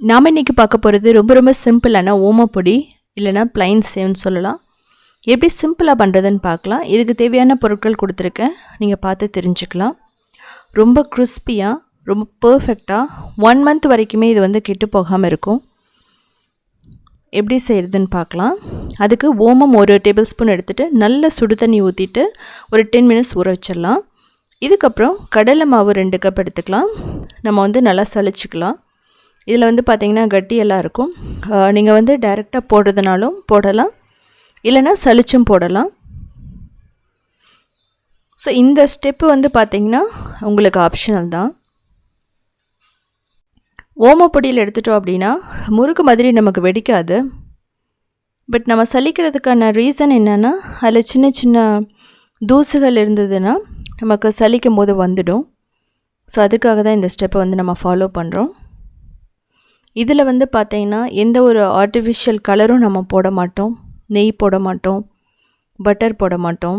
நாம் இன்றைக்கி பார்க்க போகிறது ரொம்ப சிம்பிளான ஓம பொடி இல்லைனா பிளைன் சேவ்னு சொல்லலாம். எப்படி சிம்பிளாக பண்ணுறதுன்னு பார்க்கலாம். இதுக்கு தேவையான பொருட்கள் கொடுத்துருக்கேன், நீங்கள் பார்த்து தெரிஞ்சுக்கலாம். ரொம்ப கிறிஸ்பியாக ரொம்ப பர்ஃபெக்டாக 1 month வரைக்குமே இது கெட்டு போகாமல் இருக்கும். எப்படி செய்கிறதுன்னு பார்க்கலாம். அதுக்கு ஓமம் 1 tablespoon எடுத்துகிட்டு நல்ல சுடு தண்ணி ஊற்றிட்டு ஒரு 10 minutes ஊற வச்சிடலாம். இதுக்கப்புறம் கடலை மாவு 2 கப் எடுத்துக்கலாம். நம்ம நல்லா சளிச்சிக்கலாம். இதில் பார்த்திங்கன்னா கட்டியெல்லாம் இருக்கும். நீங்கள் டைரெக்டாக போடுறதுனாலும் போடலாம், இல்லைனா சளிச்சும் போடலாம். ஸோ இந்த ஸ்டெப்பு பார்த்திங்கன்னா உங்களுக்கு ஆப்ஷனல் தான். ஓமப்பொடியில் எடுத்துட்டோம் அப்படின்னா முறுக்கு மாதிரி நமக்கு வெடிக்காது. பட் நம்ம சலிக்கிறதுக்கான ரீசன் என்னென்னா, அதில் சின்ன சின்ன தூசுகள் இருந்ததுன்னா நமக்கு சலிக்கும் போது வந்துடும். ஸோ அதுக்காக தான் இந்த ஸ்டெப்பை நம்ம ஃபாலோ பண்ணுறோம். இதில் பார்த்திங்கன்னா எந்த ஒரு ஆர்டிஃபிஷியல் கலரும் நம்ம போட மாட்டோம், நெய் போட மாட்டோம், பட்டர் போட மாட்டோம்.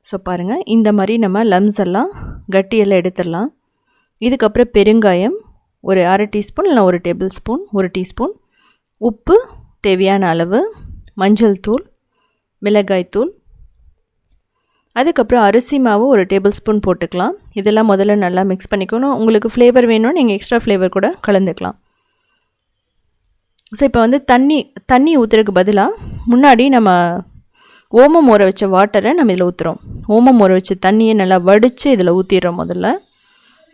ஸோ பாருங்கள், இந்த மாதிரி நம்ம லம்ஸ் எல்லாம் கட்டியெல்லாம் எடுத்துடலாம். இதுக்கப்புறம் பெருங்காயம் ஒரு 1/2 teaspoon இல்லை 1 tablespoon, 1 teaspoon, உப்பு தேவையான அளவு, மஞ்சள் தூள், மிளகாய் தூள், அதுக்கப்புறம் அரிசி மாவு 1 tablespoon போட்டுக்கலாம். இதெல்லாம் முதல்ல நல்லா மிக்ஸ் பண்ணிக்கணும். உங்களுக்கு ஃப்ளேவர் வேணும்னு நீங்கள் எக்ஸ்ட்ரா ஃப்ளேவர் கூட கலந்துக்கலாம். ஸோ இப்போ தண்ணி ஊற்றுறதுக்கு பதிலாக முன்னாடி நம்ம ஓமம் ஊற வச்ச வாட்டரை நம்ம இதில் ஊற்றுறோம். ஓமம் ஊற வச்ச தண்ணியை நல்லா வடித்து இதில் ஊற்றிடுறோம் முதல்ல.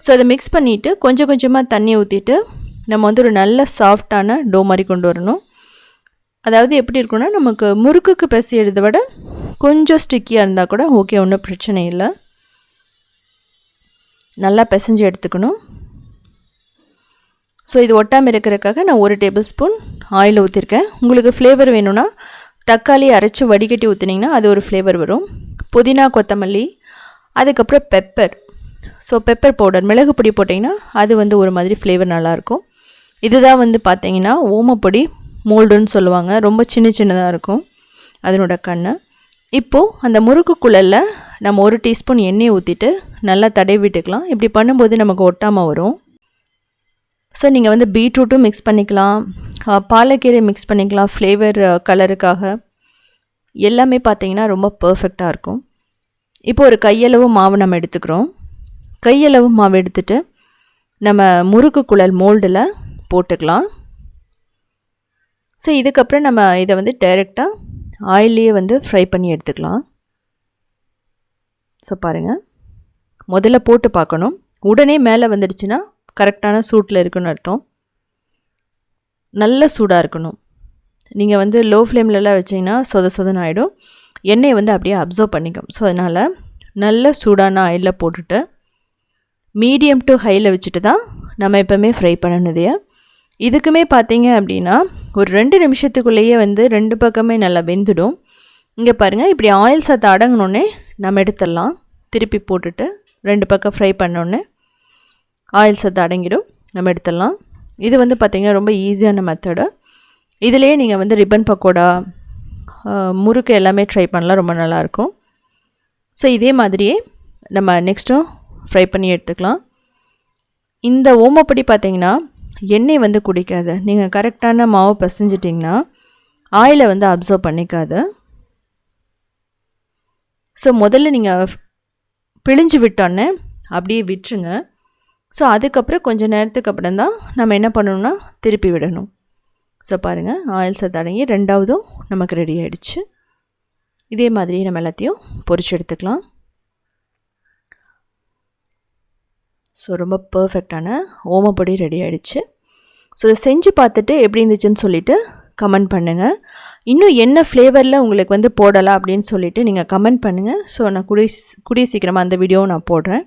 ஸோ அதை மிக்ஸ் பண்ணிவிட்டு கொஞ்சம் கொஞ்சமாக தண்ணி ஊற்றிட்டு நம்ம ஒரு நல்ல சாஃப்டான டோ மாதிரி கொண்டு வரணும். அதாவது எப்படி இருக்குன்னா, நமக்கு முறுக்குக்கு பிசையிறதை விட கொஞ்சம் ஸ்டிக்கியாக இருந்தால் கூட ஓகே, ஒன்றும் பிரச்சனை இல்லை. நல்லா பிசைஞ்சு எடுத்துக்கணும். ஸோ இது ஒட்டாமல் இருக்கிறதுக்காக நான் 1 tablespoon ஆயில் ஊற்றிருக்கேன். உங்களுக்கு ஃப்ளேவர் வேணும்னா தக்காளி அரைச்சி வடிகட்டி ஊற்றினீங்கன்னா அது ஒரு ஃப்ளேவர் வரும். புதினா, கொத்தமல்லி, அதுக்கப்புறம் பெப்பர். ஸோ பெப்பர் பவுடர், மிளகு பொடி போட்டிங்கன்னா அது ஒரு மாதிரி ஃப்ளேவர் நல்லாயிருக்கும். இதுதான் பார்த்தீங்கன்னா ஓமப்பொடி மோல்டுன்னு சொல்லுவாங்க. ரொம்ப சின்னதாக இருக்கும் அதனோட கண்ணு. இப்போது அந்த முறுக்கு குழலில் நம்ம 1 teaspoon எண்ணெய் ஊற்றிட்டு நல்லா தடவி விட்டுக்கலாம். இப்படி பண்ணும்போது நமக்கு ஒட்டாமல் வரும். ஸோ நீங்கள் பீட்ரூட்டும் மிக்ஸ் பண்ணிக்கலாம், பாலக்கீரை மிக்ஸ் பண்ணிக்கலாம் ஃப்ளேவர் கலருக்காக. எல்லாமே பார்த்திங்கன்னா ரொம்ப பர்ஃபெக்டாக இருக்கும். இப்போ ஒரு கையளவு மாவு நம்ம எடுத்துக்கிறோம். கையளவு மாவு எடுத்துகிட்டு நம்ம முறுக்கு குழல் மோல்டில் போட்டுக்கலாம். ஸோ இதுக்கப்புறம் நம்ம இதை டைரெக்டாக ஆயிலே ஃப்ரை பண்ணி எடுத்துக்கலாம். ஸோ பாருங்கள், முதல்ல போட்டு பார்க்கணும். உடனே மேலே வந்துடுச்சுன்னா கரெக்டான சூட்டில் இருக்குன்னு அர்த்தம். நல்ல சூடாக இருக்கணும். நீங்கள் லோ ஃப்ளேம்லலாம் வச்சிங்கன்னா சொதன்னு ஆகிடும். எண்ணெயை அப்படியே அப்சர்வ் பண்ணிக்கும். ஸோ அதனால் நல்ல சூடான ஆயிலில் போட்டுட்டு மீடியம் டு ஹையில் வச்சுட்டு தான் நம்ம எப்போவுமே ஃப்ரை பண்ணணுதையே. இதுக்குமே பார்த்தீங்க அப்படின்னா ஒரு 2 நிமிஷத்துக்குள்ளேயே 2 பக்கமே நல்லா வெந்துடும். இங்கே பாருங்கள், இப்படி ஆயில் சத்து அடங்கினோடனே நம்ம எடுத்துடலாம். திருப்பி போட்டுட்டு 2 பக்கம் ஃப்ரை பண்ணோடனே ஆயில் சத்து அடங்கிடும், நம்ம எடுத்துடலாம். இது பார்த்திங்கன்னா ரொம்ப ஈஸியான மெத்தடு. இதிலேயே நீங்கள் ரிப்பன் பக்கோடா, முறுக்கு எல்லாமே ட்ரை பண்ணலாம், ரொம்ப நல்லாயிருக்கும். ஸோ இதே மாதிரியே நம்ம நெக்ஸ்ட்டும் ஃப்ரை பண்ணி எடுத்துக்கலாம். இந்த ஓமப்பொடி பார்த்திங்கன்னா எண்ணெய் குடிக்காது. நீங்கள் கரெக்டான மாவு பிசைஞ்சிட்டிங்கன்னா ஆயிலை அப்சர்வ் பண்ணிக்காது. ஸோ முதல்ல நீங்கள் பிழிஞ்சு விட்டோன்னே அப்படியே விட்டுருங்க. ஸோ அதுக்கப்புறம் கொஞ்சம் நேரத்துக்கு அப்புறம் தான் நம்ம என்ன பண்ணணும்னா திருப்பி விடணும். ஸோ பாருங்கள், ஆயில் சத்து அடங்கி 2வதும் நமக்கு ரெடி ஆகிடுச்சு. இதே மாதிரி நம்ம எல்லாத்தையும் பொரிச்சு எடுத்துக்கலாம். ஸோ ரொம்ப பர்ஃபெக்டான ஓமப்பொடி ரெடி ஆகிடுச்சு. ஸோ இதை செஞ்சு பார்த்துட்டு எப்படி இருந்துச்சுன்னு சொல்லிவிட்டு கமெண்ட் பண்ணுங்கள். இன்னும் என்ன ஃப்ளேவரில் உங்களுக்கு போடலாம் அப்படின்னு சொல்லிவிட்டு நீங்கள் கமெண்ட் பண்ணுங்கள். ஸோ நான் கூடிய சீக்கிரமாக அந்த வீடியோவை நான் போடுறேன்.